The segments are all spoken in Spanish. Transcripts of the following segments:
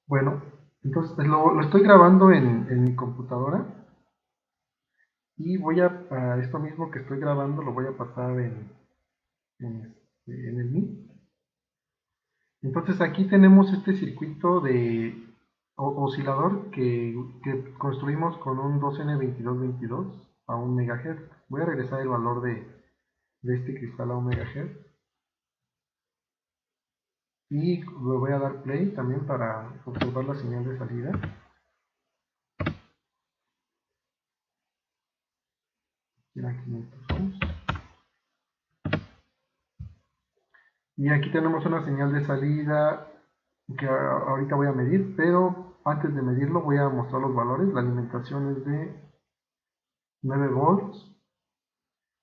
Bueno, entonces lo estoy grabando en mi computadora y voy a esto mismo que estoy grabando lo voy a pasar en el Meet. Entonces aquí tenemos este circuito de oscilador que construimos con un 2N2222 a 1 MHz. Voy a regresar el valor de este cristal a 1 MHz y le voy a dar play también para observar la señal de salida. Era 500 ohms. Y aquí tenemos una señal de salida que ahorita voy a medir, pero antes de medirlo voy a mostrar los valores. La alimentación es de 9 volts.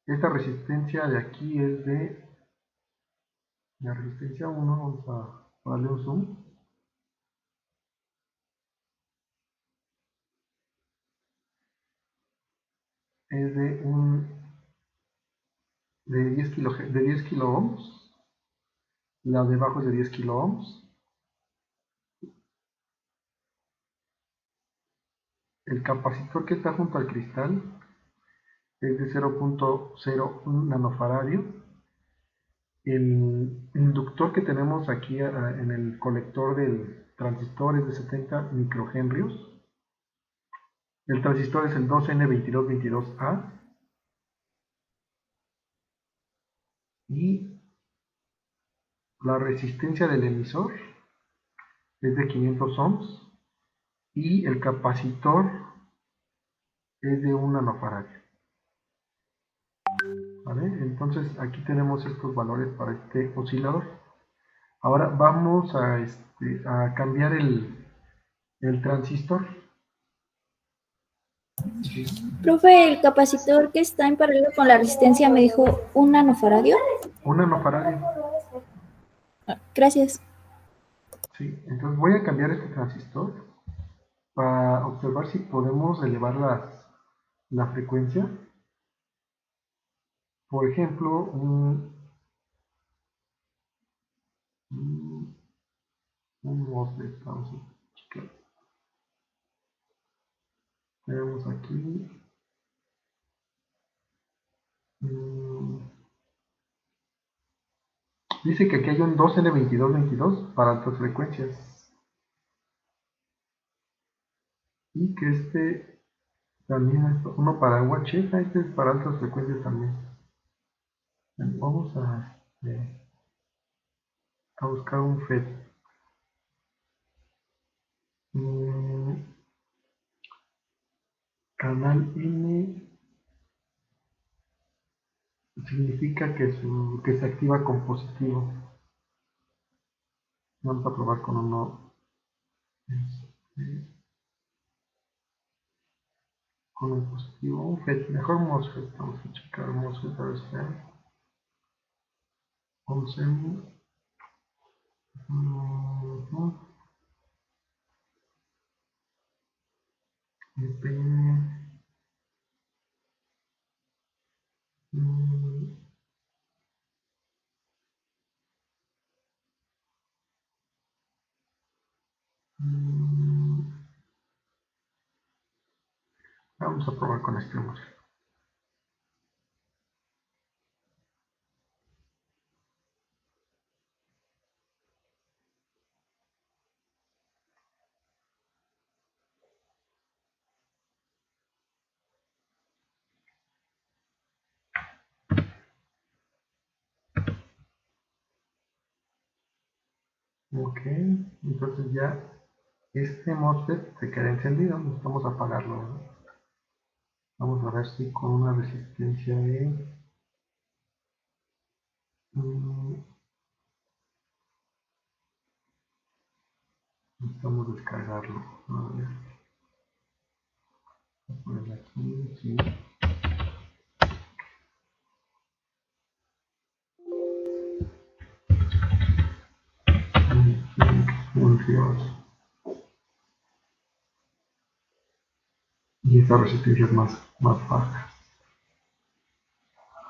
Esta resistencia de aquí es de la resistencia 1, vamos a darle un zoom. Es de 10 kilo ohms. La de abajo es de 10 kilo ohms. El capacitor que está junto al cristal es de 0.01 nanofaradio. El inductor que tenemos aquí en el colector del transistor es de 70 microhenrios. El transistor es el 2N2222A y la resistencia del emisor es de 500 ohms y el capacitor es de 1 nanofaradio. ¿Vale? Entonces aquí tenemos estos valores para este oscilador. Ahora vamos a cambiar el transistor. Profe, el capacitor que está en paralelo con la resistencia me dijo 1 nanofaradio. 1 nanofaradio. Gracias. Sí, entonces voy a cambiar este transistor para observar si podemos elevar la frecuencia. Por ejemplo, un MOSFET, vamos a checar. Tenemos aquí dice que aquí hay un 2N2222 para altas frecuencias y que este también es uno para UHF, este es para altas frecuencias también. Vamos a buscar un FET. Canal N significa que se activa con positivo. Vamos a probar con uno con un positivo. Un FET, mejor MOSFET. Vamos a checar MOSFET a ver si hay. 11. NPN. Vamos a probar con este MOSFET. Ok, entonces ya este MOSFET se queda encendido, necesitamos apagarlo, ¿no? Vamos a ver si con una resistencia de necesitamos descargarlo. A ver, voy a ponerle aquí, sí. Y esta resistencia es más baja.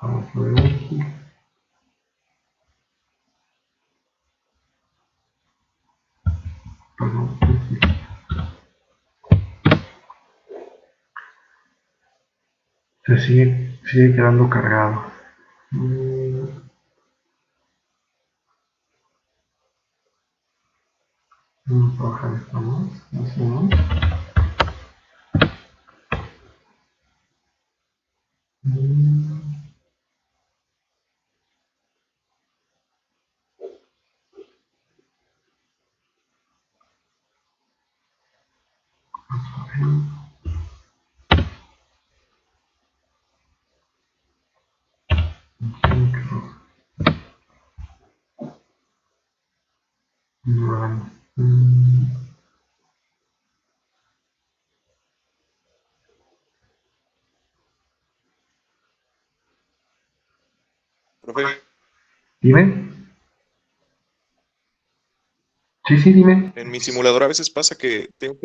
Vamos a ver aquí. Perdón, Se sigue quedando cargado. Vamos a bajar esto más, así, ¿no? Run. Profe, Dime. Sí, sí, dime. en mi simulador a veces pasa que tengo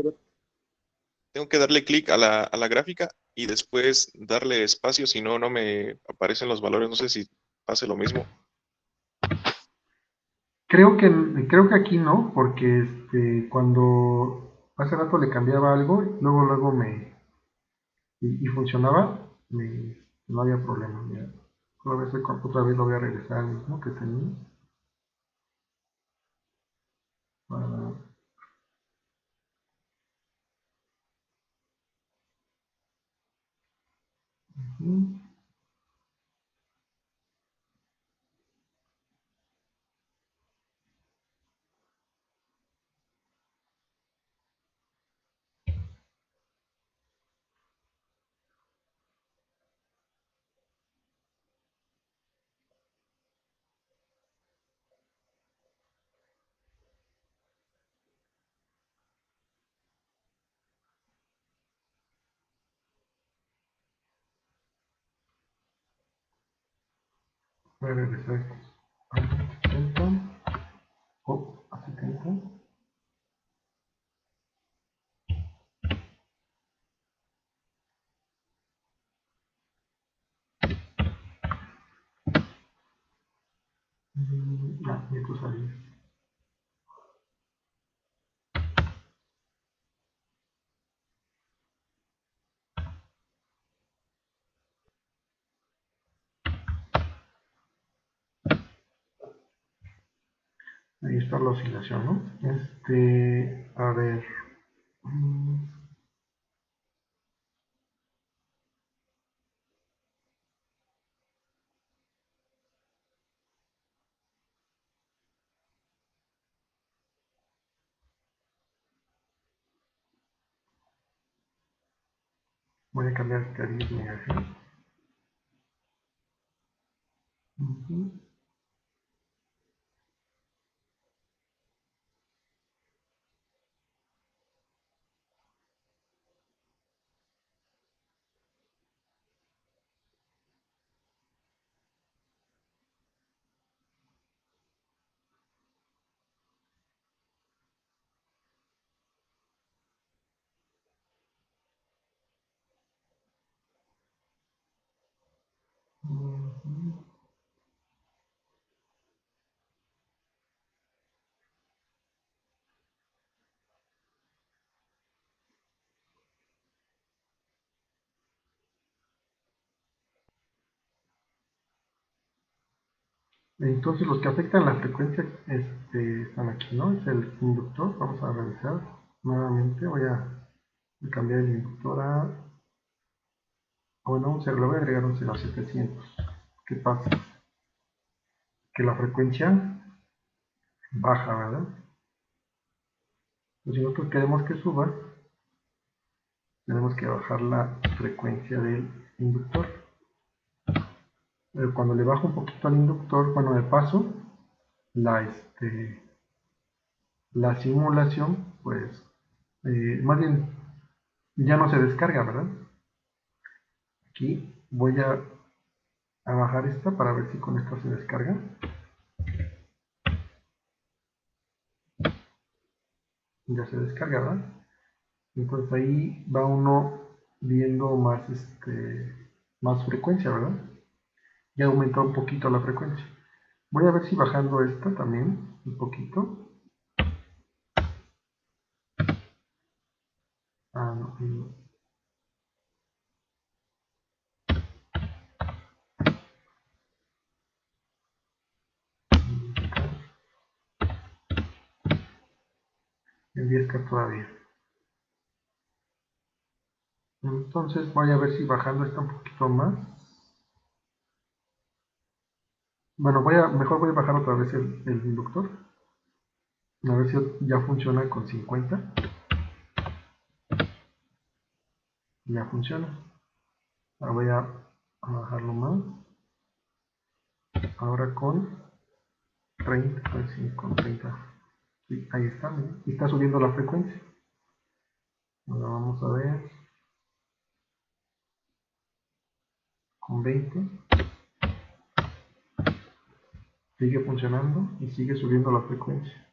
que darle clic a la gráfica y después darle espacio, si no, no me aparecen los valores. No sé si pase lo mismo. Creo que aquí no, porque cuando hace rato le cambiaba algo, luego y funcionaba, no había problema. Mira. Otra vez lo voy a regresar al mismo que tenía. Para, voy a regresar a 70. A 70. Y esto salía. Ahí está la oscilación, ¿no? A ver. Voy a cambiar este a 10 MHz. Entonces los que afectan la frecuencia están aquí, ¿no? Es el inductor. Vamos a revisar nuevamente. Voy a cambiar el inductor bueno, le voy a agregar un 0 a 700. ¿Qué pasa? Que la frecuencia baja, ¿verdad? Pues si nosotros queremos que suba, tenemos que bajar la frecuencia del inductor. Pero cuando le bajo un poquito al inductor, bueno, de paso, la, la simulación, pues, más bien, ya no se descarga, ¿verdad? Aquí voy a bajar esta para ver si con esto se descarga. Ya se descarga, ¿verdad? Entonces ahí va uno viendo más frecuencia, ¿verdad? Ya aumentó un poquito la frecuencia. Voy a ver si bajando esta también un poquito. No, en 10K todavía. Entonces voy a ver si bajando está un poquito más. Bueno, mejor voy a bajar otra vez el inductor. A ver si ya funciona con 50. Ya funciona. Ahora voy a bajarlo más. Ahora con 30, sí, con 30. Sí, ahí está, miren. Y está subiendo la frecuencia. Ahora vamos a ver con 20. Sigue funcionando y sigue subiendo la frecuencia.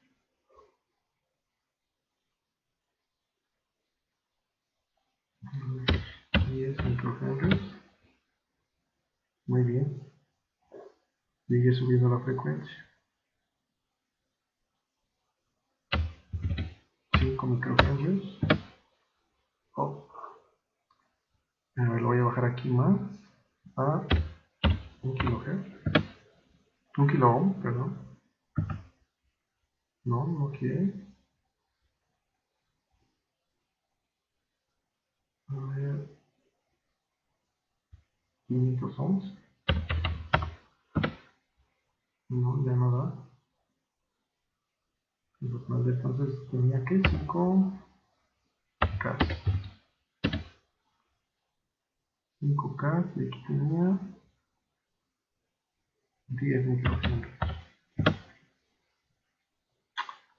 10 microfaradios. Muy bien. Sigue subiendo la frecuencia. 5 microfaradios. Oh. A ver, lo voy a bajar aquí más a 1 kilohertz. 1 kilo ohm, perdón. No, no quiere. A ver, 500 ohms. No, ya no da. Entonces tenía que 5K. 5K y aquí tenía 10 microfaradios.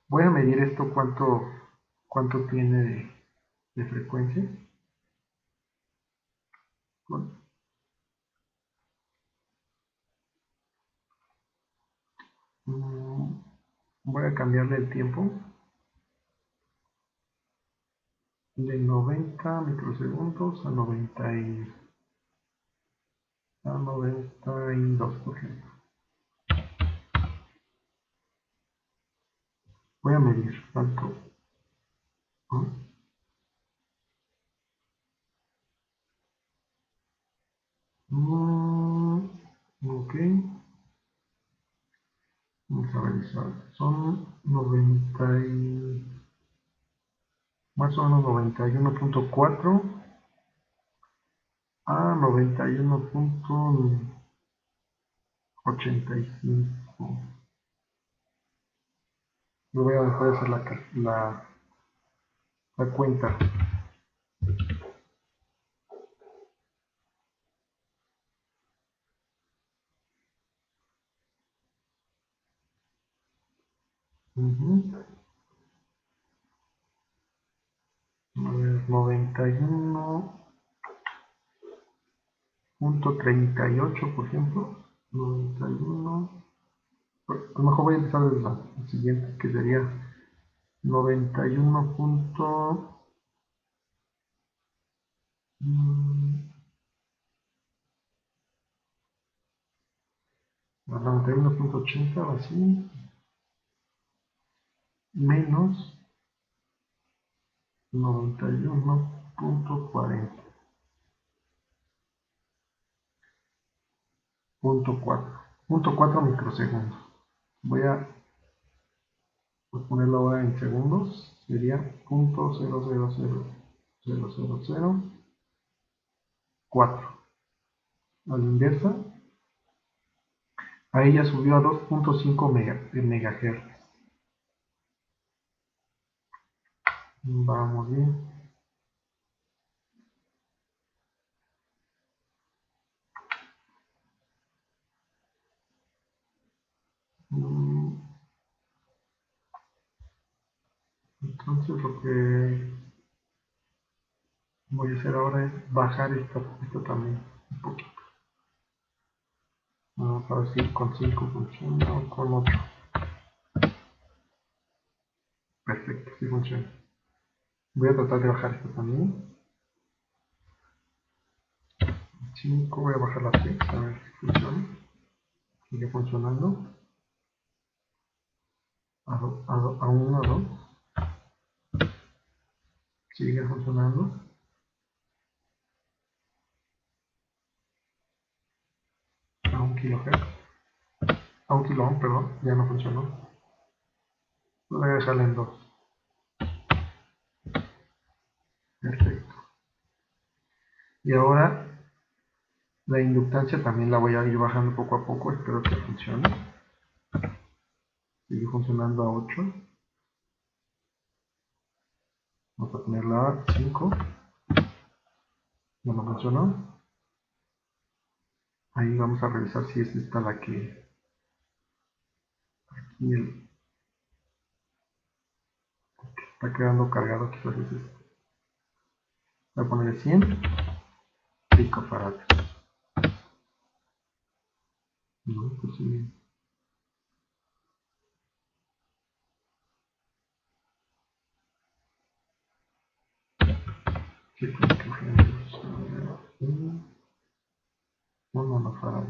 Voy a medir esto cuánto tiene de frecuencia. Bueno, voy a cambiarle el tiempo de 90 microsegundos a 92, por ejemplo. Voy a medir cuánto. Ok, vamos a revisar. Son 90 más o menos 91.4 a 91.85. Lo voy a dejar de hacer la cuenta. A ver, 91.38, por ejemplo. 91. A lo mejor voy a empezar desde la siguiente, que sería 91. 91.80 o así, menos 91.40. Punto 4 microsegundos. Voy a ponerlo ahora en segundos. Sería 0.000004. A la inversa, ahí ya subió a 2.5 MHz. Vamos bien. Entonces lo que voy a hacer ahora es bajar esto también un poquito. Vamos a ver si con 5 funciona o con 8. Perfecto, sí funciona. Voy a tratar de bajar esto también. 5, voy a bajar la 3, a ver si funciona. Sigue funcionando. A 1, a 2. Sigue funcionando. A 1 kHz. A 1 kilo ohm, perdón, ya no funcionó. Lo voy a dejarla en 2. Perfecto. Y ahora la inductancia también la voy a ir bajando poco a poco, espero que funcione. Sigue funcionando a 8. Vamos a ponerla a 5. No funcionó. Ahí vamos a revisar si es esta la que... Aquí está quedando cargado, quizás es este. Voy a poner 100 picofarads. No, pues sí. Sí, pues que un nanofarad.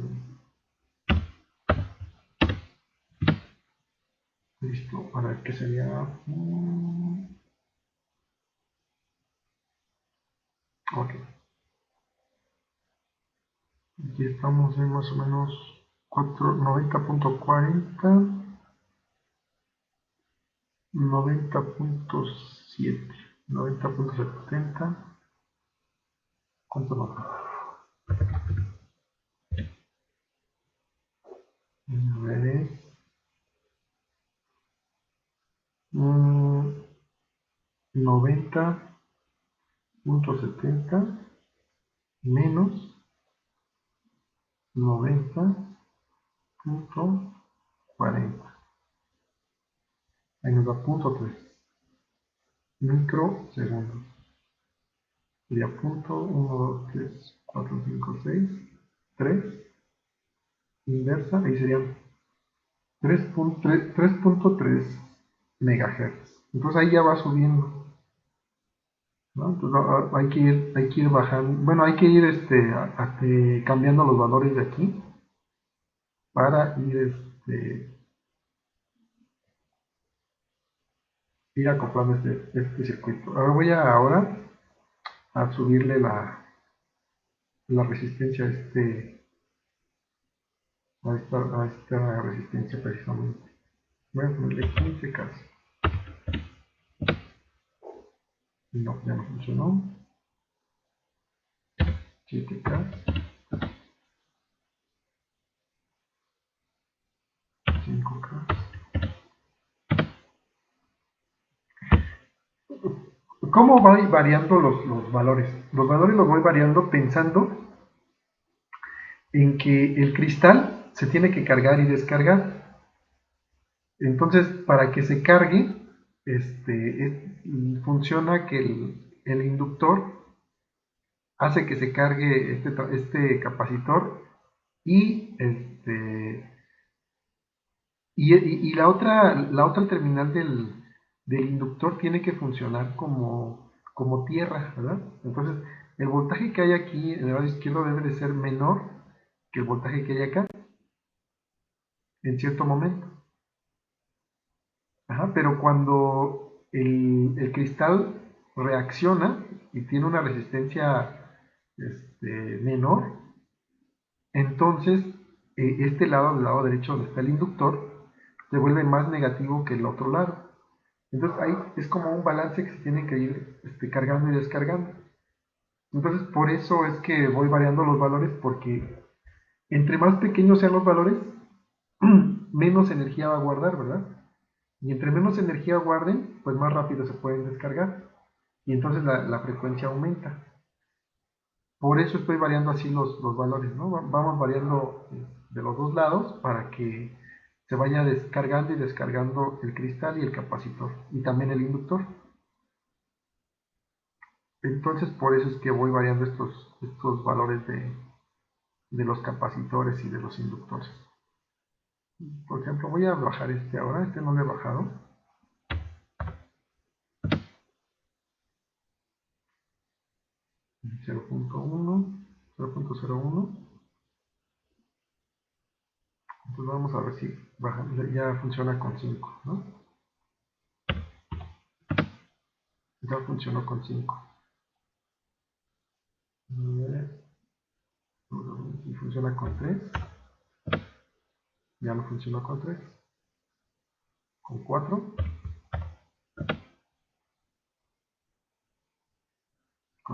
Listo, a ver qué sería. Ok, aquí estamos en más o menos 90.40, 90.7, 90.70. ¿Cuánto nos da? A ver, es 90.70 menos 90.40. Ahí nos da 0.3 microsegundos. Sería punto 1, 2, 3, 4, 5, 6, 3. Inversa, ahí serían 3.3 megahertz. Entonces ahí ya va subiendo, ¿no? Entonces hay que ir bajando, bueno, hay que ir cambiando los valores de aquí para ir acoplando este circuito. Ahora voy a subirle la resistencia a esta resistencia precisamente. Voy a ponerle 15K. No, ya no funcionó. 7K, 5K. ¿Cómo voy variando los valores? Los valores los voy variando pensando en que el cristal se tiene que cargar y descargar. Entonces, para que se cargue, funciona que el inductor hace que se cargue este capacitor y, y la otra terminal del inductor tiene que funcionar como tierra, ¿verdad? Entonces, el voltaje que hay aquí en el lado izquierdo debe de ser menor que el voltaje que hay acá en cierto momento. Ajá, pero cuando el cristal reacciona y tiene una resistencia menor, entonces este lado, del lado derecho donde está el inductor, se vuelve más negativo que el otro lado. Entonces ahí es como un balance que se tiene que ir cargando y descargando. Entonces por eso es que voy variando los valores, porque entre más pequeños sean los valores, menos energía va a guardar, ¿verdad? Y entre menos energía guarden, pues más rápido se pueden descargar. Y entonces la frecuencia aumenta. Por eso estoy variando así los valores, ¿no? Vamos variando de los dos lados para que se vaya descargando y descargando el cristal y el capacitor. Y también el inductor. Entonces por eso es que voy variando estos valores de los capacitores y de los inductores. Por ejemplo, voy a bajar ahora. No lo he bajado. 0.1, 0.01. Entonces vamos a ver si ya funciona con 5, ¿no? Ya funcionó con 5. Si funciona con 3. Ya no funcionó con 3. Con 4.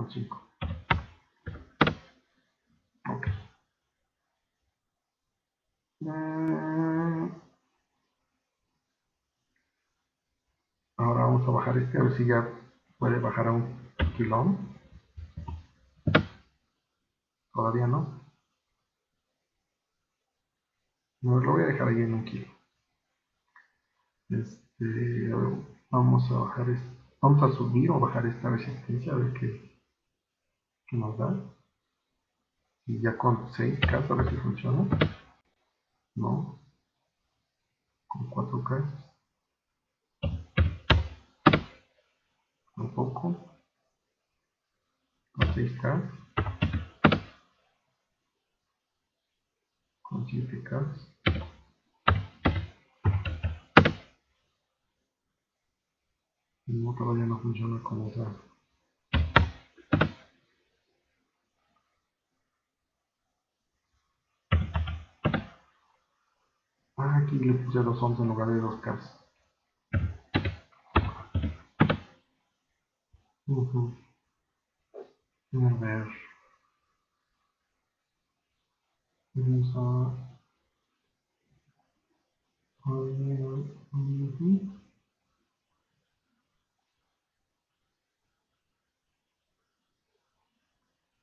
0.5. Ok. Ahora vamos a bajar este, a ver si ya puede bajar a 1 kilo. Todavía no. No, lo voy a dejar ahí en 1 kilo. Vamos a bajar vamos a subir o bajar esta resistencia a ver qué nos da. Y ya con 6K a ver si funciona. No. Con 4K. Tampoco. Con 6K. Con 7K. No, todavía no funciona con esa. Aquí le puse 2 ohms en lugar de 2K. A ver. Vamos a ver.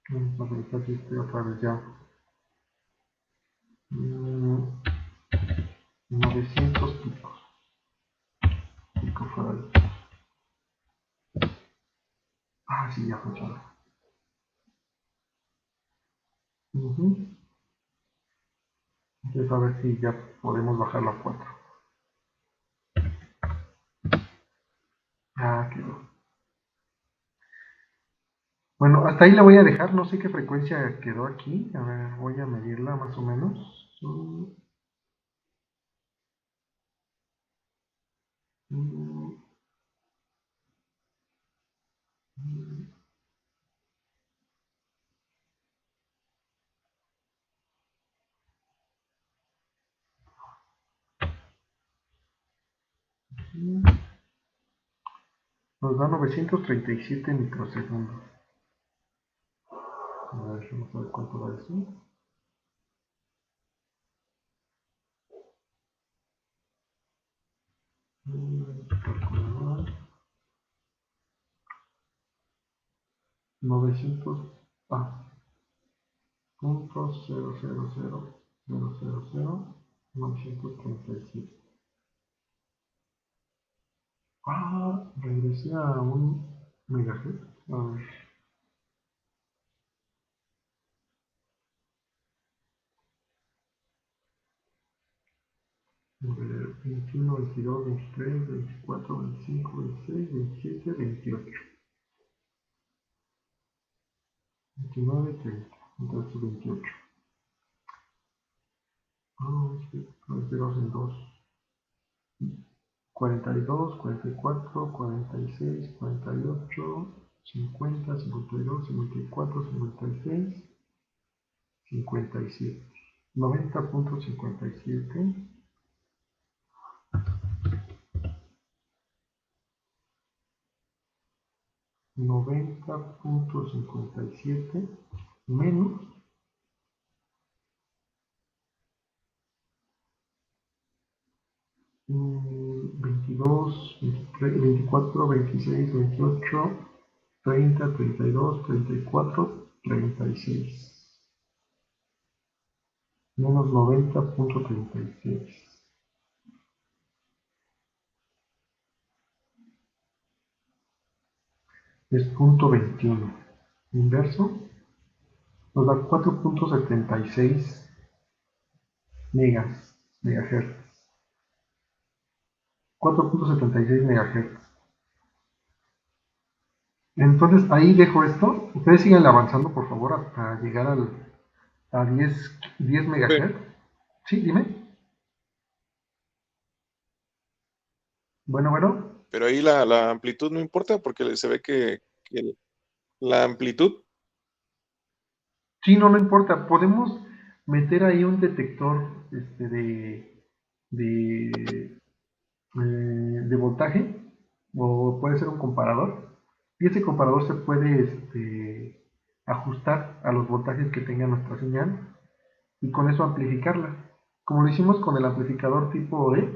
Vamos a verificar si estoy otra vez ya. 900 picos. Pico fuera de... sí, ya funciona. Entonces a ver si ya podemos bajarlo a 4. Quedó. Bueno, hasta ahí la voy a dejar. No sé qué frecuencia quedó aquí. A ver, voy a medirla más o menos. Nos da 937 microsegundos. A ver, vamos a ver cuánto da eso. Calculador. 900. Punto 0.000000937. Regresé a 1 MHz. A ver, 21, 22, 23, 24, 25, 26, 27, 28, 29, 30. Entonces 28. Sí, 22 en 2. 42, 44, 46, 48, 50, 52, 54, 56, 57. 90.57. Menos 22, 23, 24, 26, 28, 30, 32, 34, 36. Menos 90.36. Es punto 21. Inverso nos da 4.76 megahertz. 4.76 megahertz. Entonces ahí dejo esto. Ustedes sigan avanzando, por favor, hasta llegar a 10 megahertz. Sí, dime. Bueno. Pero ahí la amplitud no importa porque se ve que la amplitud. Sí, no importa. Podemos meter ahí un detector de voltaje, o puede ser un comparador. Y ese comparador se puede ajustar a los voltajes que tenga nuestra señal y con eso amplificarla. Como lo hicimos con el amplificador tipo E,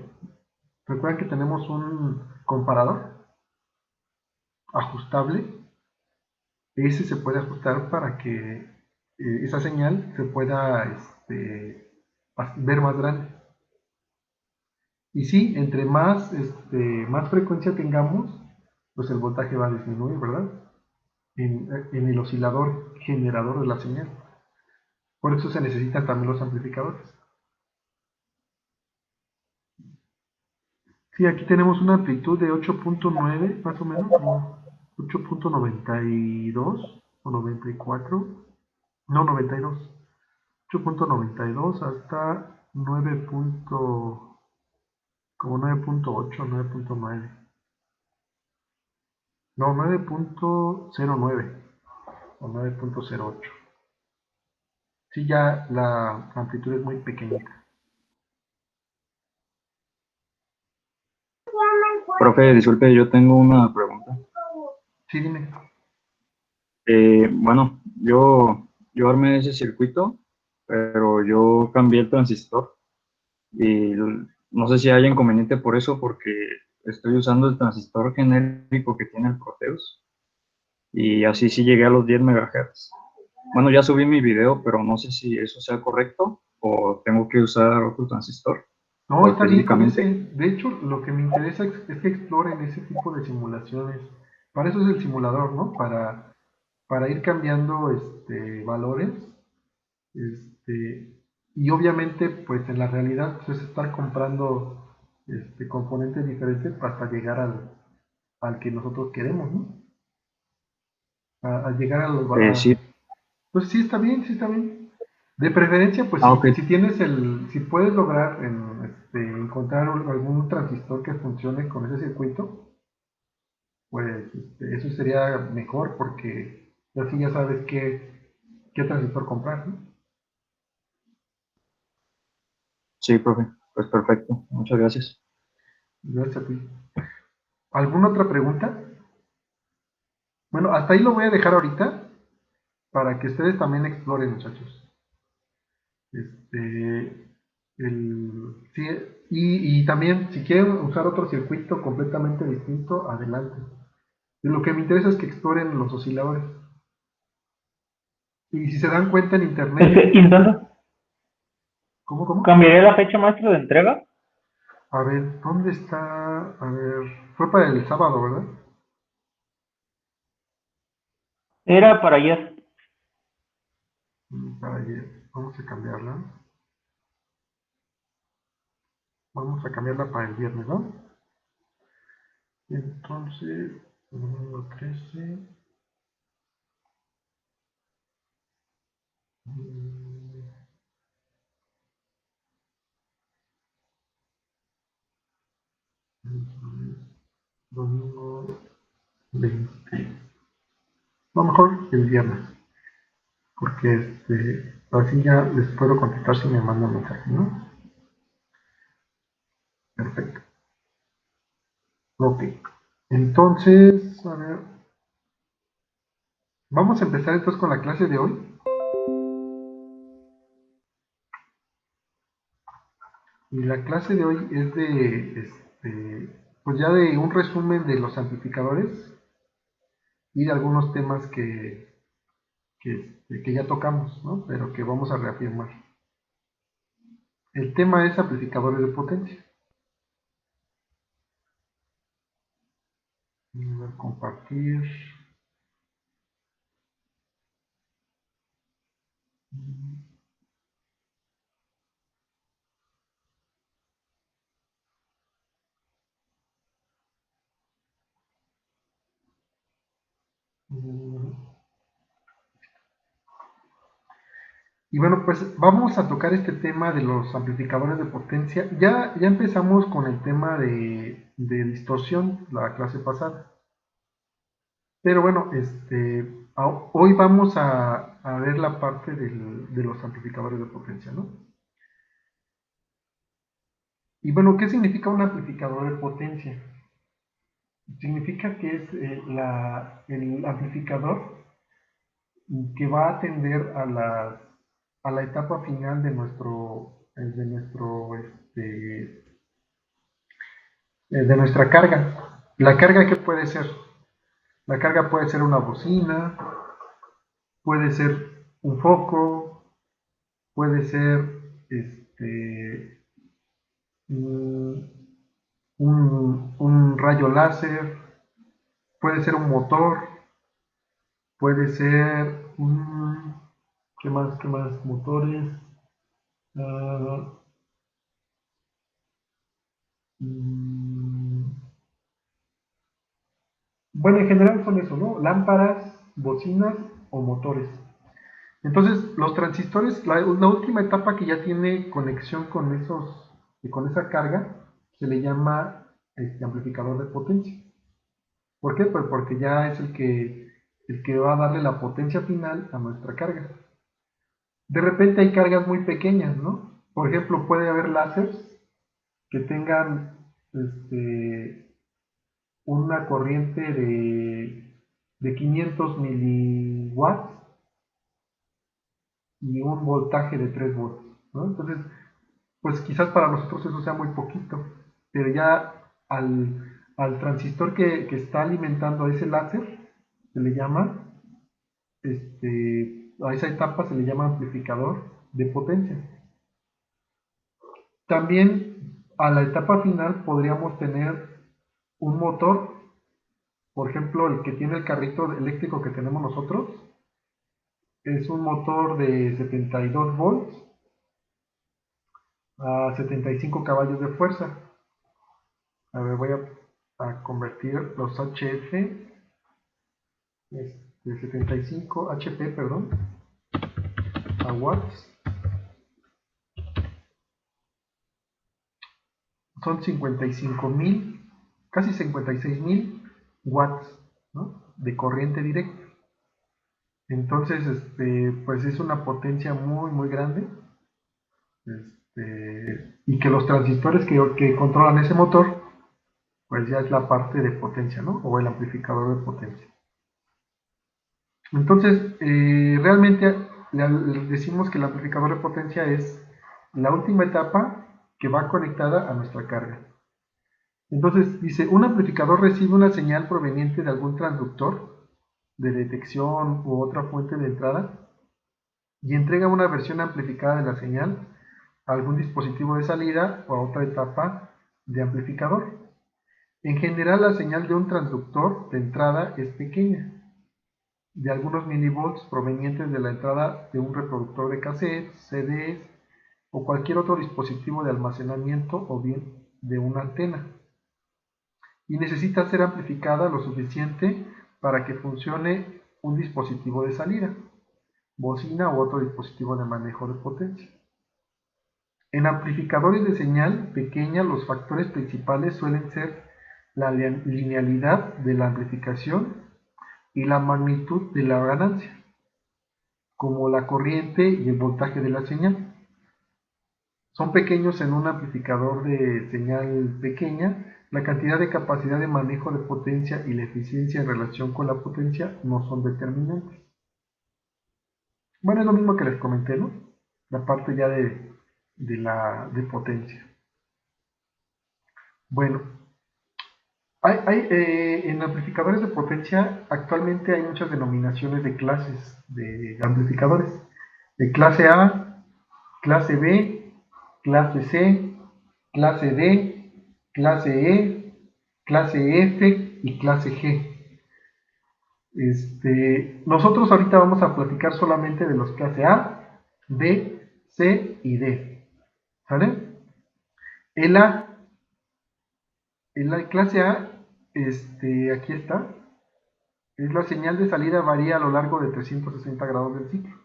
recuerden que tenemos un comparador ajustable. Ese se puede ajustar para que esa señal se pueda ver más grande. Y sí, entre más frecuencia tengamos, pues el voltaje va a disminuir, ¿verdad? En el oscilador generador de la señal. Por eso se necesitan también los amplificadores. Sí, aquí tenemos una amplitud de 8.9, más o menos, como 8.92 o 94, no, 92. 8.92 hasta 9. Como 9.8, 9.9. No, 9.09 o 9.08. Sí, ya la amplitud es muy pequeñita. Profe, disculpe, yo tengo una pregunta. Sí, dime. Bueno, yo armé ese circuito, pero yo cambié el transistor y no sé si hay inconveniente por eso, porque estoy usando el transistor genérico que tiene el Proteus y así sí llegué a los 10 MHz. Bueno, ya subí mi video, pero no sé si eso sea correcto o tengo que usar otro transistor No, o está bien con ese. específicamente. De hecho, lo que me interesa es que exploren ese tipo de simulaciones. Para eso es el simulador, ¿no? Para ir cambiando valores. Y obviamente, pues en la realidad, pues, es estar comprando componentes diferentes hasta llegar al que nosotros queremos, ¿no? A llegar a los... Sí, pues sí, está bien, sí, está bien. De preferencia, pues ok, si puedes lograr encontrar algún transistor que funcione con ese circuito, pues eso sería mejor porque así ya sabes qué transistor comprar, ¿no? sí, profe, pues perfecto, muchas gracias. Gracias a ti. ¿Alguna otra pregunta? Bueno, hasta ahí lo voy a dejar ahorita para que ustedes también exploren, muchachos. Este, sí, y también, si quieren usar otro circuito completamente distinto, adelante. Y lo que me interesa es que exploren los osciladores. Y si se dan cuenta en internet, ¿Y entonces ¿cómo? cambiaría la fecha maestra de entrega? A ver, ¿dónde está? A ver, fue para el sábado, ¿verdad? Era para ayer. Para ayer. Vamos a cambiarla. Vamos a cambiarla para el viernes, ¿no? Entonces, número 13. Domingo 20. A lo mejor el viernes, porque así ya les puedo contestar si me mandan mensaje, ¿no? Perfecto. Ok. Entonces, a ver, vamos a empezar entonces con la clase de hoy. Y la clase de hoy es pues ya de un resumen de los amplificadores y de algunos temas que ya tocamos, ¿no? Pero que vamos a reafirmar. El tema es amplificadores de potencia. Voy a compartir. Y bueno, pues vamos a tocar este tema de los amplificadores de potencia. Ya empezamos con el tema de distorsión la clase pasada. Pero bueno, hoy vamos a ver la parte de los amplificadores de potencia, ¿no? Y bueno, ¿qué significa un amplificador de potencia? significa que es el amplificador que va a atender a la etapa final de nuestra carga. ¿La carga qué puede ser? La carga puede ser una bocina, puede ser un foco, puede ser un, un rayo láser, puede ser un motor, puede ser un... ¿Qué más? ¿Qué más? Motores. ah, mm, bueno, en general son eso, ¿no? Lámparas, bocinas o motores. Entonces, los transistores, la última etapa que ya tiene conexión con esa carga, se le llama amplificador de potencia. ¿Por qué? Pues porque ya es el que va a darle la potencia final a nuestra carga. De repente hay cargas muy pequeñas, ¿no? Por ejemplo, puede haber láseres que tengan una corriente de 500 miliwatts y un voltaje de 3 volts, ¿no? Entonces, pues quizás para nosotros eso sea muy poquito, pero ya al transistor que está alimentando a ese láser, se le llama, a esa etapa se le llama amplificador de potencia. También a la etapa final podríamos tener un motor, por ejemplo, el que tiene el carrito eléctrico que tenemos nosotros, es un motor de 72 volts a 75 caballos de fuerza. A ver, voy a convertir los HF, de 75 HP, perdón, a watts. Son 55,000, casi 56,000 watts, ¿no? De corriente directa. Entonces, pues es una potencia muy, muy grande. Y que los transistores que controlan ese motor, pues ya es la parte de potencia, ¿no? O el amplificador de potencia. Entonces, realmente decimos que el amplificador de potencia es la última etapa que va conectada a nuestra carga. Entonces, dice, un amplificador recibe una señal proveniente de algún transductor de detección u otra fuente de entrada y entrega una versión amplificada de la señal a algún dispositivo de salida o a otra etapa de amplificador. En general, la señal de un transductor de entrada es pequeña, de algunos milivolts provenientes de la entrada de un reproductor de cassettes, CDs o cualquier otro dispositivo de almacenamiento o bien de una antena. Y necesita ser amplificada lo suficiente para que funcione un dispositivo de salida, bocina u otro dispositivo de manejo de potencia. En amplificadores de señal pequeña, los factores principales suelen ser la linealidad de la amplificación y la magnitud de la ganancia, como la corriente y el voltaje de la señal. Son pequeños en un amplificador de señal pequeña, la cantidad de capacidad de manejo de potencia y la eficiencia en relación con la potencia no son determinantes. Bueno, es lo mismo que les comenté, ¿no? La parte ya de potencia. Bueno, en amplificadores de potencia actualmente hay muchas denominaciones de clases de amplificadores. De clase A, clase B, clase C, clase D, clase E, clase F y clase G. Nosotros ahorita vamos a platicar solamente de los clase A, B, C y D. ¿Sale? El A, en la clase A, aquí está, es la señal de salida varía a lo largo de 360 grados del ciclo.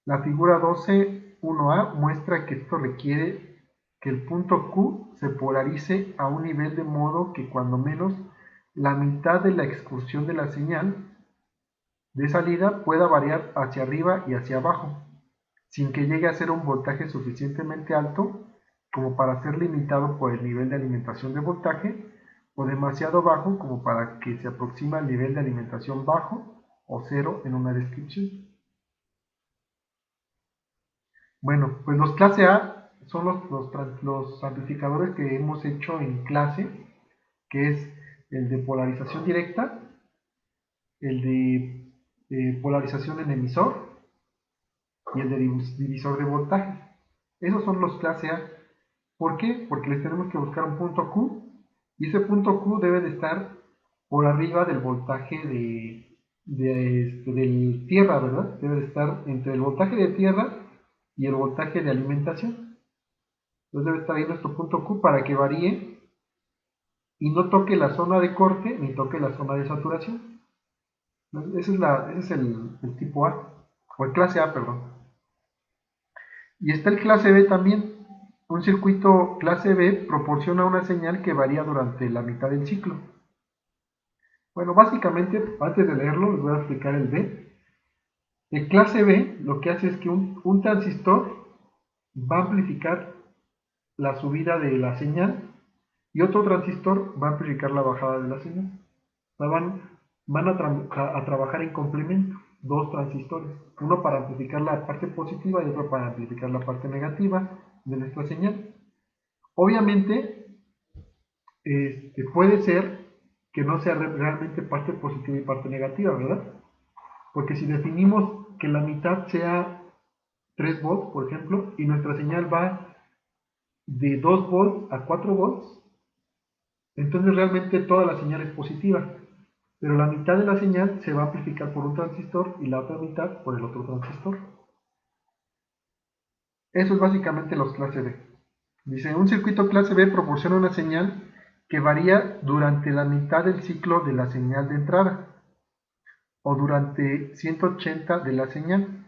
La figura 12.1a muestra que esto requiere que el punto Q se polarice a un nivel de modo que cuando menos la mitad de la excursión de la señal de salida pueda variar hacia arriba y hacia abajo, sin que llegue a ser un voltaje suficientemente alto como para ser limitado por el nivel de alimentación de voltaje o demasiado bajo como para que se aproxime al nivel de alimentación bajo o cero en una descripción. Bueno, pues los clase A son los amplificadores que hemos hecho en clase, que es el de polarización directa, el de polarización en emisor y el de divisor de voltaje. Esos son los clase A. ¿Por qué? Porque les tenemos que buscar un punto Q y ese punto Q debe de estar por arriba del voltaje del tierra, ¿verdad? Debe de estar entre el voltaje de tierra y el voltaje de alimentación. Entonces debe estar ahí nuestro punto Q para que varíe y no toque la zona de corte ni toque la zona de saturación. Ese es el tipo A, o el clase A, perdón. Y está el clase B también. Un circuito clase B proporciona una señal que varía durante la mitad del ciclo. Bueno, básicamente, antes de leerlo, les voy a explicar el B. El clase B lo que hace es que un transistor va a amplificar la subida de la señal y otro transistor va a amplificar la bajada de la señal. O sea, van a trabajar en complemento, dos transistores, uno para amplificar la parte positiva y otro para amplificar la parte negativa de nuestra señal. Obviamente, puede ser que no sea realmente parte positiva y parte negativa, ¿verdad? Porque si definimos que la mitad sea 3 volts, por ejemplo, y nuestra señal va de 2 volts a 4 volts, entonces realmente toda la señal es positiva, pero la mitad de la señal se va a amplificar por un transistor y la otra mitad por el otro transistor. Eso es básicamente los clase B. Dice, un circuito clase B proporciona una señal que varía durante la mitad del ciclo de la señal de entrada o durante 180 de la señal,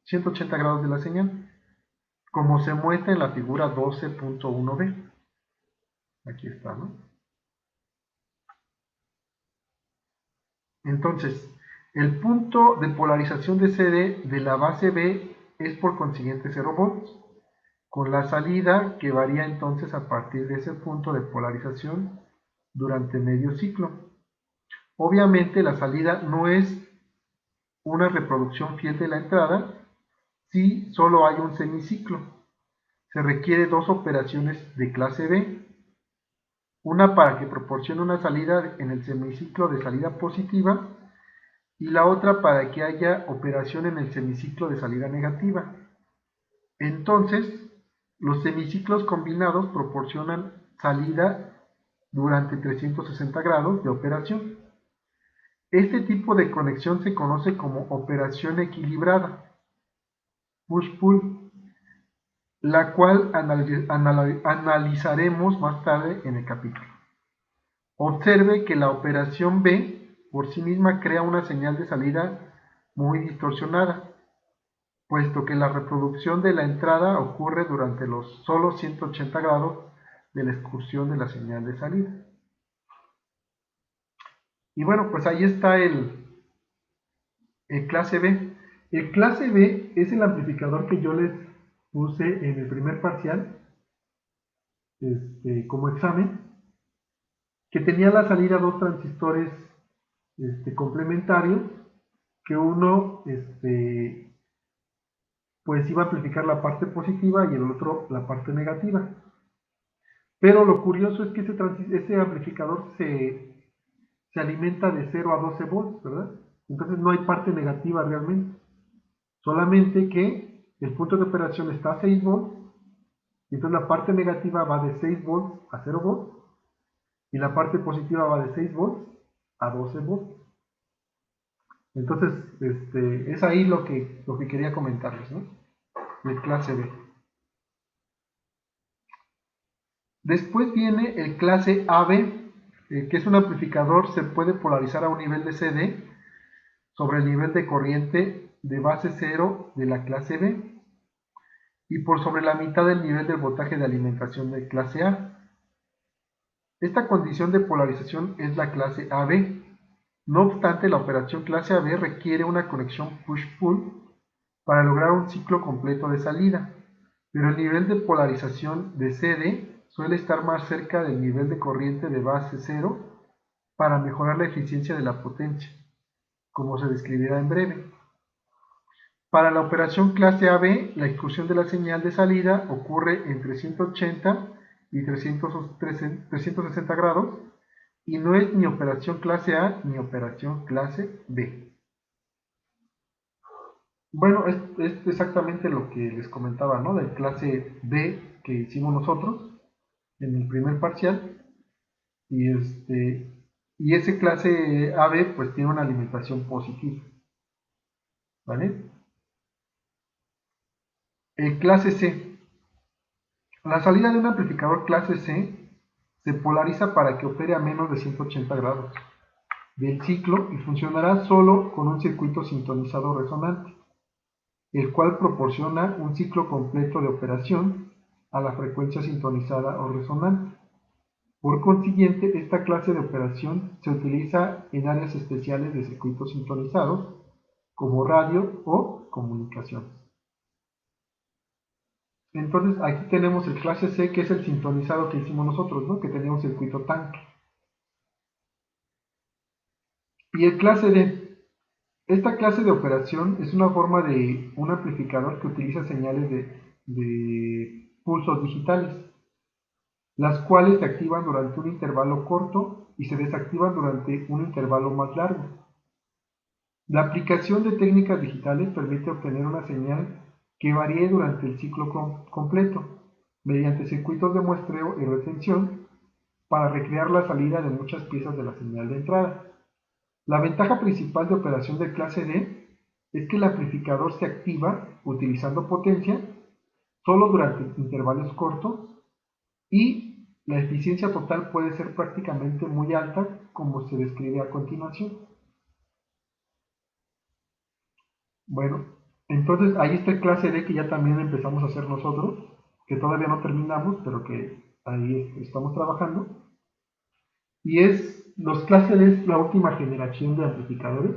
180 grados de la señal, como se muestra en la figura 12.1b. Aquí está, ¿no? Entonces, el punto de polarización de CD de la base B es por consiguiente 0 volts, con la salida que varía entonces a partir de ese punto de polarización durante medio ciclo. Obviamente la salida no es una reproducción fiel de la entrada si solo hay un semiciclo. Se requiere dos operaciones de clase B, una para que proporcione una salida en el semiciclo de salida positiva y la otra para que haya operación en el semiciclo de salida negativa. Entonces, los semiciclos combinados proporcionan salida durante 360 grados de operación. Este tipo de conexión se conoce como operación equilibrada, push-pull, la cual analizaremos más tarde en el capítulo. Observe que la operación B por sí misma crea una señal de salida muy distorsionada, puesto que la reproducción de la entrada ocurre durante los solo 180 grados de la excursión de la señal de salida. Y bueno, pues ahí está el clase B. El clase B es el amplificador que yo les puse en el primer parcial como examen, que tenía a la salida dos transistores complementarios, que uno pues iba a amplificar la parte positiva y el otro la parte negativa. Pero lo curioso es que ese amplificador se alimenta de 0 a 12 volts, ¿verdad? Entonces no hay parte negativa realmente. Solamente que el punto de operación está a 6 volts, y entonces la parte negativa va de 6 volts a 0 volts, y la parte positiva va de 6 volts a 12 volts. Entonces, es ahí lo que quería comentarles, ¿no? De clase B. Después viene el clase AB, que es un amplificador, se puede polarizar a un nivel de CD sobre el nivel de corriente de base 0 de la clase B y por sobre la mitad del nivel del voltaje de alimentación de clase A. Esta condición de polarización es la clase AB. No obstante, la operación clase AB requiere una conexión push-pull para lograr un ciclo completo de salida, pero el nivel de polarización de CD suele estar más cerca del nivel de corriente de base 0 para mejorar la eficiencia de la potencia, como se describirá en breve. Para la operación clase AB, la ejecución de la señal de salida ocurre entre 180 y 360 grados y no es ni operación clase A ni operación clase B. Bueno, es exactamente lo que les comentaba, ¿no? Del clase B que hicimos nosotros en el primer parcial. Y ese clase AB pues tiene una alimentación positiva. ¿Vale? El clase C. La salida de un amplificador clase C se polariza para que opere a menos de 180 grados del ciclo y funcionará solo con un circuito sintonizado resonante, el cual proporciona un ciclo completo de operación a la frecuencia sintonizada o resonante. Por consiguiente, esta clase de operación se utiliza en áreas especiales de circuitos sintonizados, como radio o comunicaciones. Entonces, aquí tenemos el clase C, que es el sintonizado que hicimos nosotros, ¿no? Que tenía un circuito tanque. Y el clase D. Esta clase de operación es una forma de un amplificador que utiliza señales de pulsos digitales, las cuales se activan durante un intervalo corto y se desactivan durante un intervalo más largo. La aplicación de técnicas digitales permite obtener una señal que varíe durante el ciclo completo, mediante circuitos de muestreo y retención, para recrear la salida de muchas piezas de la señal de entrada. La ventaja principal de operación de clase D es que el amplificador se activa utilizando potencia solo durante intervalos cortos y la eficiencia total puede ser prácticamente muy alta, como se describe a continuación. Bueno, entonces ahí está el clase D que ya también empezamos a hacer nosotros, que todavía no terminamos, pero que ahí estamos trabajando. Y los clase D es la última generación de amplificadores,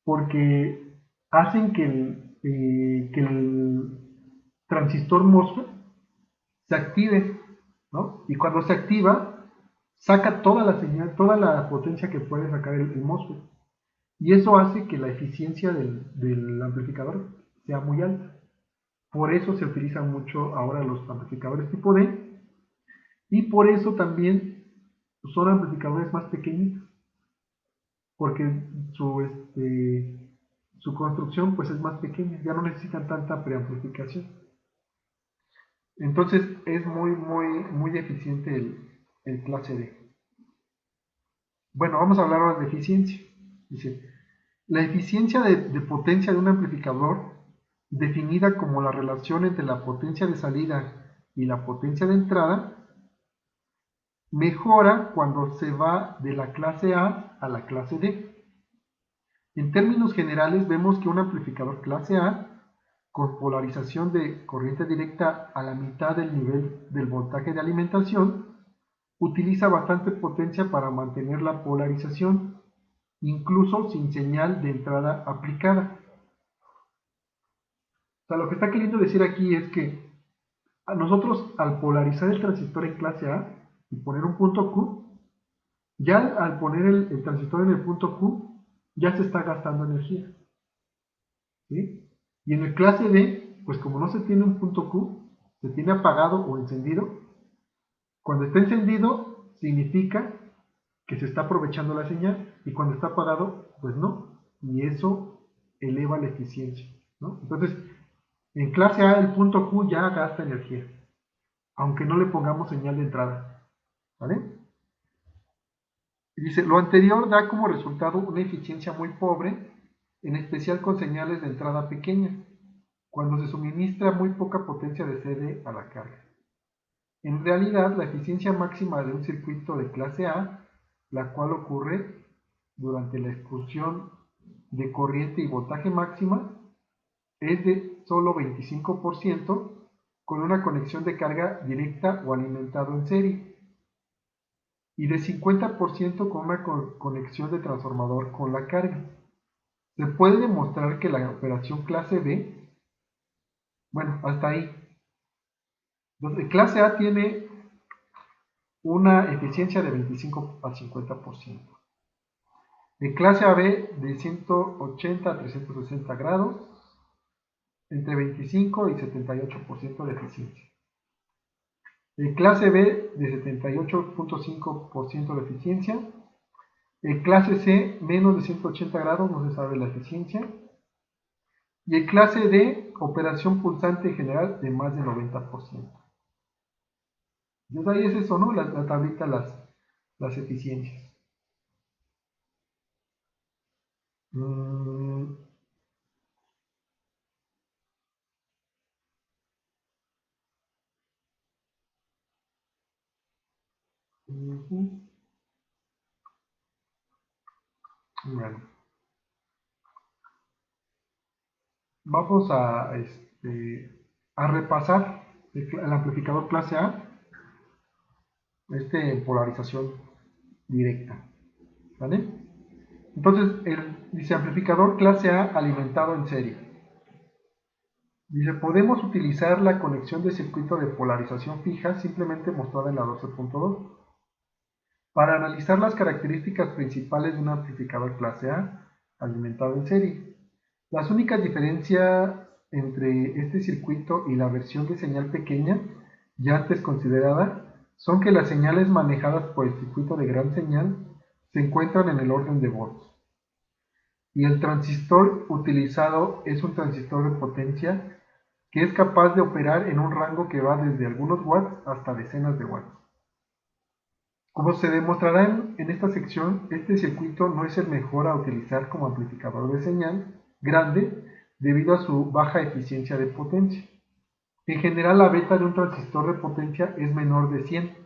porque hacen que el transistor MOSFET se active, ¿no? Y cuando se activa, saca toda la señal, toda la potencia que puede sacar el MOSFET. Y eso hace que la eficiencia del amplificador sea muy alta. Por eso se utilizan mucho ahora los amplificadores tipo D, y por eso también son amplificadores más pequeñitos, porque su construcción pues es más pequeña, ya no necesitan tanta preamplificación. Entonces es muy eficiente el clase D. Bueno, vamos a hablar ahora de eficiencia. Dice, la eficiencia de potencia de un amplificador, definida como la relación entre la potencia de salida y la potencia de entrada, mejora cuando se va de la clase A a la clase D. En términos generales, vemos que un amplificador clase A, con polarización de corriente directa a la mitad del nivel del voltaje de alimentación, utiliza bastante potencia para mantener la polarización, incluso sin señal de entrada aplicada. O sea, lo que está queriendo decir aquí es que a nosotros, al polarizar el transistor en clase A y poner un punto Q, ya al poner el transistor en el punto Q, ya se está gastando energía, ¿sí? Y en el clase D, pues como no se tiene un punto Q, se tiene apagado o encendido. Cuando está encendido, significa que se está aprovechando la señal, y cuando está apagado, pues no, y eso eleva la eficiencia, ¿no? Entonces, en clase A el punto Q ya gasta energía, aunque no le pongamos señal de entrada, ¿vale? Y dice, lo anterior da como resultado una eficiencia muy pobre, en especial con señales de entrada pequeña, cuando se suministra muy poca potencia de CD a la carga. En realidad, la eficiencia máxima de un circuito de clase A, la cual ocurre durante la excursión de corriente y voltaje máxima, es de solo 25% con una conexión de carga directa o alimentado en serie, y de 50% con una conexión de transformador con la carga. Se puede demostrar que la operación clase B, bueno, hasta ahí. Entonces, clase A tiene una eficiencia de 25 a 50%. De clase AB de 180 a 360 grados, entre 25 y 78% de eficiencia. De clase B de 78.5% de eficiencia. De clase C menos de 180 grados, no se sabe la eficiencia. Y el clase D, operación pulsante general de más de 90%. Entonces ahí es eso, ¿no? La tablita, las eficiencias. Bueno, vamos a repasar el amplificador clase A, en polarización directa, ¿vale? Entonces, dice amplificador clase A alimentado en serie. Dice, podemos utilizar la conexión de circuito de polarización fija simplemente mostrada en la 12.2 para analizar las características principales de un amplificador clase A alimentado en serie. Las únicas diferencias entre este circuito y la versión de señal pequeña, ya antes considerada, son que las señales manejadas por el circuito de gran señal se encuentran en el orden de volts. Y el transistor utilizado es un transistor de potencia que es capaz de operar en un rango que va desde algunos watts hasta decenas de watts. Como se demostrará en esta sección, este circuito no es el mejor a utilizar como amplificador de señal grande debido a su baja eficiencia de potencia. En general, la beta de un transistor de potencia es menor de 100.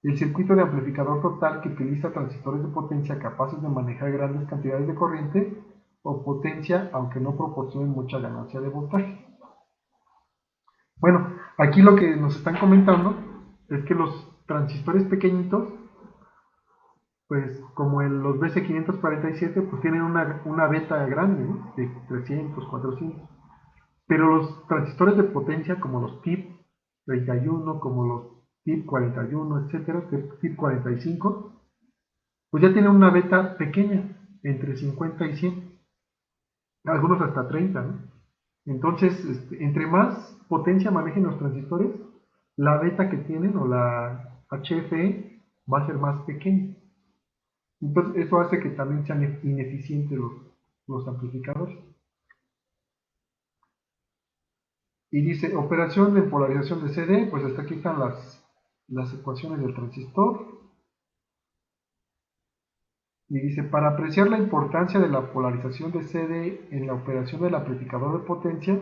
El circuito de amplificador total que utiliza transistores de potencia capaces de manejar grandes cantidades de corriente o potencia, aunque no proporcionen mucha ganancia de voltaje. Bueno, aquí lo que nos están comentando es que los transistores pequeñitos, pues como los BC547, pues tienen una beta grande, ¿no? De 300, 400. Pero los transistores de potencia, como los PIP31, como los PIP41, etcétera, PIP45, pues ya tienen una beta pequeña, entre 50 y 100. Algunos hasta 30, ¿no? Entonces, entre más potencia manejen los transistores, la beta que tienen o la HFE va a ser más pequeña. Entonces, eso hace que también sean ineficientes los amplificadores. Y dice, operación de polarización de CD, pues hasta aquí están las ecuaciones del transistor. Y dice, para apreciar la importancia de la polarización de CD en la operación del amplificador de potencia,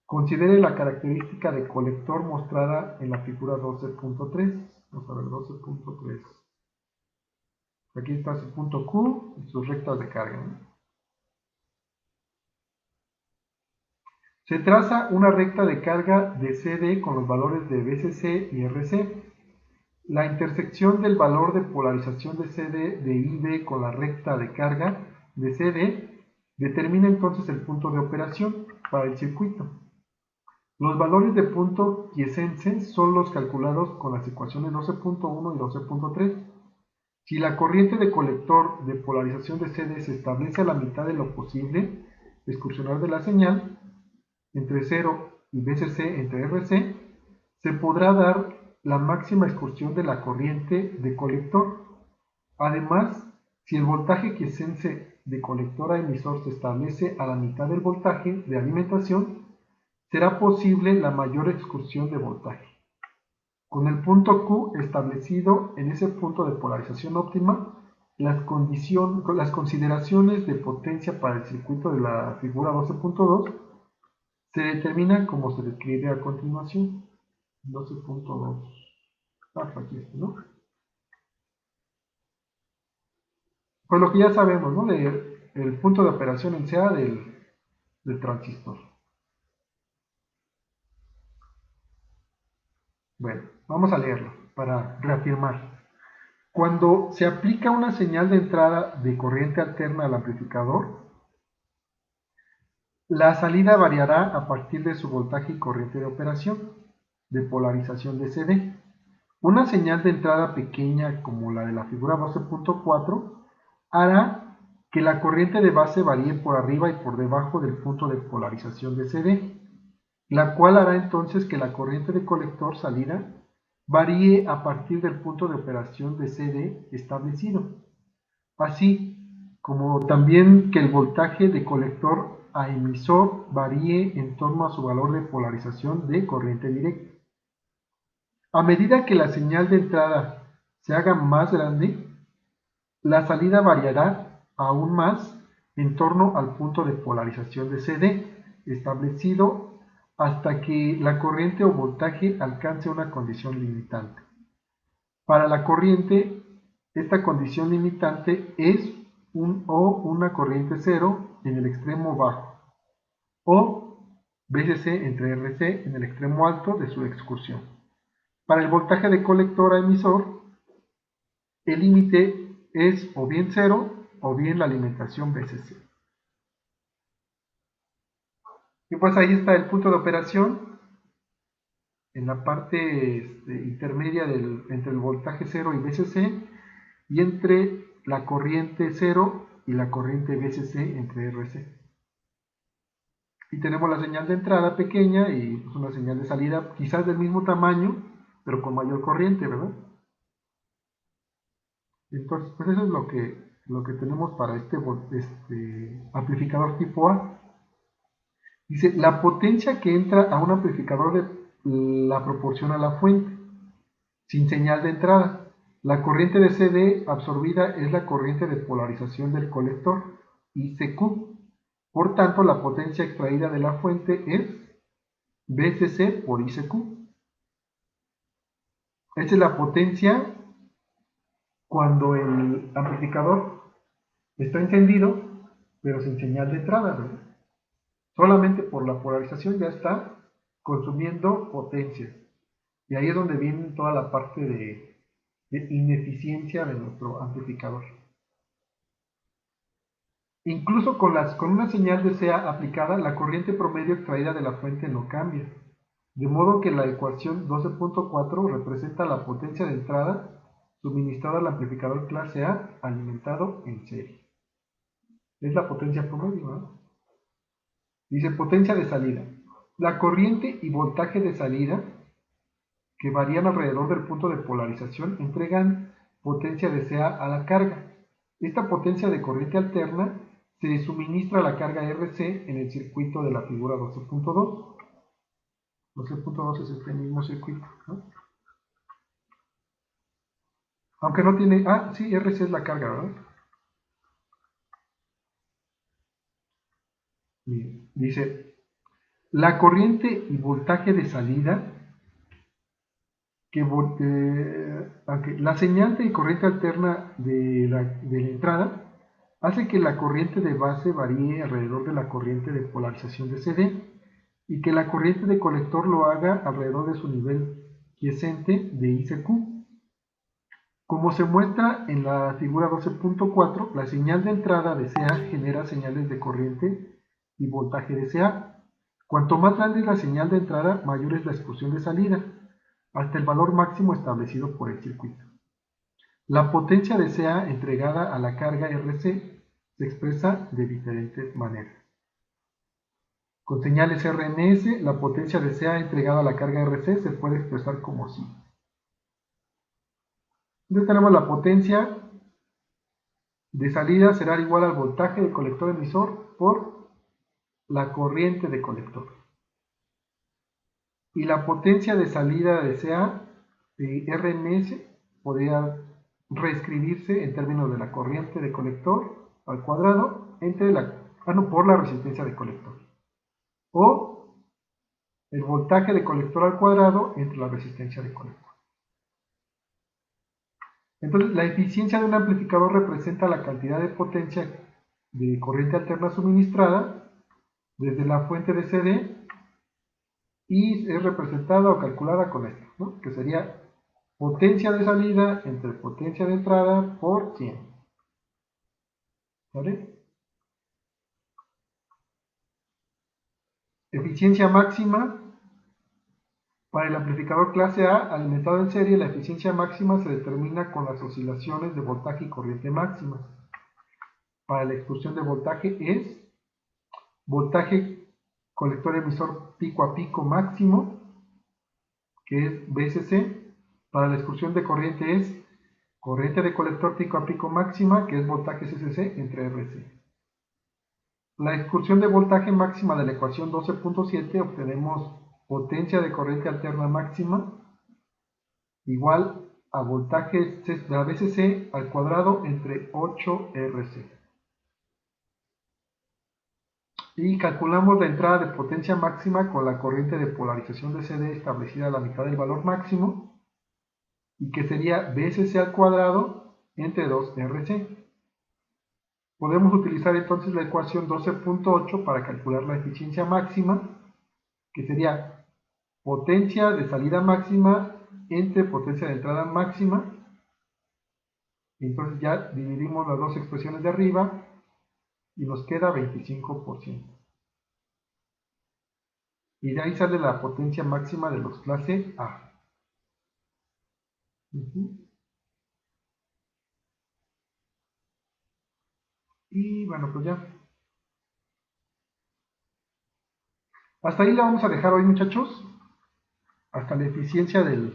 considere la característica de colector mostrada en la figura 12.3. Vamos a ver, 12.3. Aquí está su punto Q y sus rectas de carga, ¿no? Se traza una recta de carga de CD con los valores de VCC y RC. La intersección del valor de polarización de CD de IB con la recta de carga de CD determina entonces el punto de operación para el circuito. Los valores de punto quiesense son los calculados con las ecuaciones 12.1 y 12.3. Si la corriente de colector de polarización de CD se establece a la mitad de lo posible excursionar de la señal, entre 0 y VCC entre RC, se podrá dar la máxima excursión de la corriente de colector. Además, si el voltaje quiesense de colector a emisor se establece a la mitad del voltaje de alimentación, será posible la mayor excursión de voltaje. Con el punto Q establecido en ese punto de polarización óptima, las consideraciones de potencia para el circuito de la figura 12.2 se determinan como se describe a continuación. 12.2. Aquí está, ¿no? Pues lo que ya sabemos, ¿no? El punto de operación en sea del transistor. Bueno, vamos a leerlo para reafirmar. Cuando se aplica una señal de entrada de corriente alterna al amplificador, la salida variará a partir de su voltaje y corriente de operación. de polarización de CD. Una señal de entrada pequeña como la de la figura 12.4 hará que la corriente de base varíe por arriba y por debajo del punto de polarización de CD, la cual hará entonces que la corriente de colector salida varíe a partir del punto de operación de CD establecido, así como también que el voltaje de colector a emisor varíe en torno a su valor de polarización de corriente directa. A medida que la señal de entrada se haga más grande, la salida variará aún más en torno al punto de polarización de CD establecido hasta que la corriente o voltaje alcance una condición limitante. Para la corriente, esta condición limitante es una corriente cero en el extremo bajo o VCC entre RC en el extremo alto de su excursión. Para el voltaje de colector a emisor, el límite es o bien cero o bien la alimentación VCC. Y pues ahí está el punto de operación en la parte intermedia entre el voltaje 0 y VCC y entre la corriente 0 y la corriente VCC entre RC. Y tenemos la señal de entrada pequeña y pues una señal de salida quizás del mismo tamaño, pero con mayor corriente, ¿verdad? Entonces, pues eso es lo que tenemos para este amplificador tipo A. Dice, la potencia que entra a un amplificador la proporciona la fuente, sin señal de entrada. La corriente de CD absorbida es la corriente de polarización del colector, ICQ. Por tanto, la potencia extraída de la fuente es VCC por ICQ. Esa es la potencia cuando el amplificador está encendido, pero sin señal de entrada, ¿verdad? Solamente por la polarización ya está consumiendo potencia. Y ahí es donde viene toda la parte de ineficiencia de nuestro amplificador. Incluso con una señal de sea aplicada, la corriente promedio extraída de la fuente no cambia. De modo que la ecuación 12.4 representa la potencia de entrada suministrada al amplificador clase A alimentado en serie. Es la potencia promedio, ¿no? Dice potencia de salida. La corriente y voltaje de salida, que varían alrededor del punto de polarización, entregan potencia de CA a la carga. Esta potencia de corriente alterna se suministra a la carga RC en el circuito de la figura 12.2. 12.2 es este mismo circuito, ¿no? Aunque no tiene... Ah, sí, RC es la carga, ¿verdad? Bien. Dice, la corriente y voltaje de salida, la señal de corriente alterna de la entrada hace que la corriente de base varíe alrededor de la corriente de polarización de CD y que la corriente de colector lo haga alrededor de su nivel quiescente de ICQ. Como se muestra en la figura 12.4, la señal de entrada de CA genera señales de corriente y voltaje de CA. Cuanto más grande es la señal de entrada, mayor es la excursión de salida, hasta el valor máximo establecido por el circuito. La potencia de CA entregada a la carga RC se expresa de diferentes maneras. Con señales RMS, la potencia de CA entregada a la carga RC se puede expresar como sigue. Entonces tenemos la potencia de salida será igual al voltaje del colector emisor por la corriente de colector. Y la potencia de salida de CA de RMS podría reescribirse en términos de la corriente de colector al cuadrado por la resistencia de colector. O el voltaje de colector al cuadrado entre la resistencia de colector. Entonces, la eficiencia de un amplificador representa la cantidad de potencia de corriente alterna suministrada desde la fuente de CD y es representada o calculada con esto, ¿no? Que sería potencia de salida entre potencia de entrada por 100. ¿Vale? Eficiencia máxima Para el amplificador clase A alimentado en serie, la eficiencia máxima se determina con las oscilaciones de voltaje y corriente máximas. Para la excursión de voltaje es voltaje colector emisor pico a pico máximo, que es VSC. Para la excursión de corriente es corriente de colector pico a pico máxima, que es voltaje CCC entre RC. La excursión de voltaje máxima de la ecuación 12.7 obtenemos potencia de corriente alterna máxima igual a voltaje de la VCC al cuadrado entre 8RC. Y calculamos la entrada de potencia máxima con la corriente de polarización de CD establecida a la mitad del valor máximo, y que sería VCC al cuadrado entre 2RC. Podemos utilizar entonces la ecuación 12.8 para calcular la eficiencia máxima, que sería potencia de salida máxima entre potencia de entrada máxima. Entonces ya dividimos las dos expresiones de arriba y nos queda 25%. Y de ahí sale la potencia máxima de los clase A. Y bueno, pues ya. Hasta ahí la vamos a dejar hoy, muchachos. Hasta la eficiencia del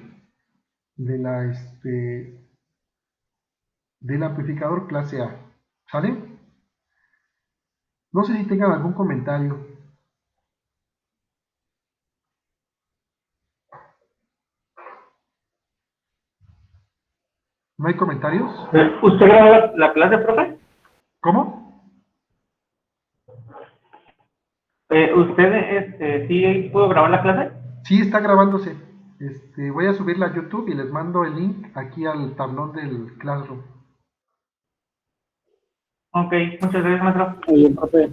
amplificador clase A. ¿Sale? No sé si tengan algún comentario. ¿No hay comentarios? ¿Usted grabó la clase, profe? ¿Cómo? ¿Usted sí pudo grabar la clase? Sí, está grabándose. Voy a subirla a YouTube y les mando el link aquí al tablón del Classroom. Ok, muchas gracias, maestro. Muy bien, profe.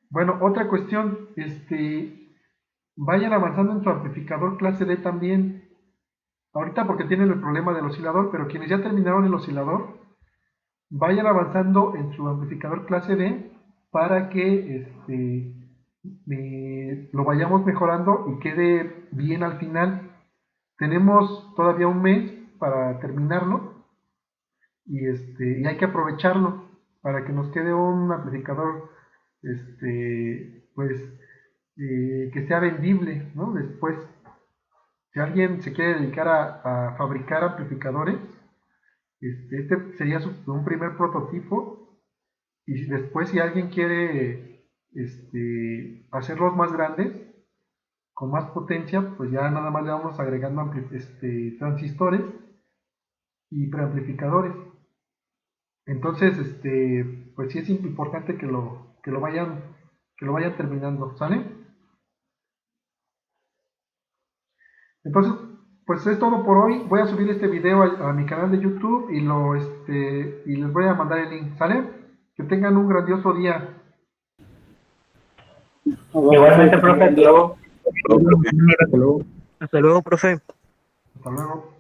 Bueno, otra cuestión, vayan avanzando en su amplificador clase D también. Ahorita porque tienen el problema del oscilador, pero quienes ya terminaron el oscilador, vayan avanzando en su amplificador clase D para que lo vayamos mejorando y quede bien al final. Tenemos todavía un mes para terminarlo y hay que aprovecharlo para que nos quede un amplificador que sea vendible, ¿no? Después, si alguien se quiere dedicar a fabricar amplificadores, este sería un primer prototipo, y después si alguien quiere hacerlos más grandes, con más potencia, pues ya nada más le vamos agregando transistores y preamplificadores. Entonces, pues sí es importante que lo vayan terminando, ¿sale? Entonces, pues es todo por hoy. Voy a subir este video a mi canal de YouTube y les voy a mandar el link, ¿sale? Que tengan un grandioso día. Igualmente, profe. Hasta luego. Profe. Hasta luego. Hasta luego, profe. Hasta luego.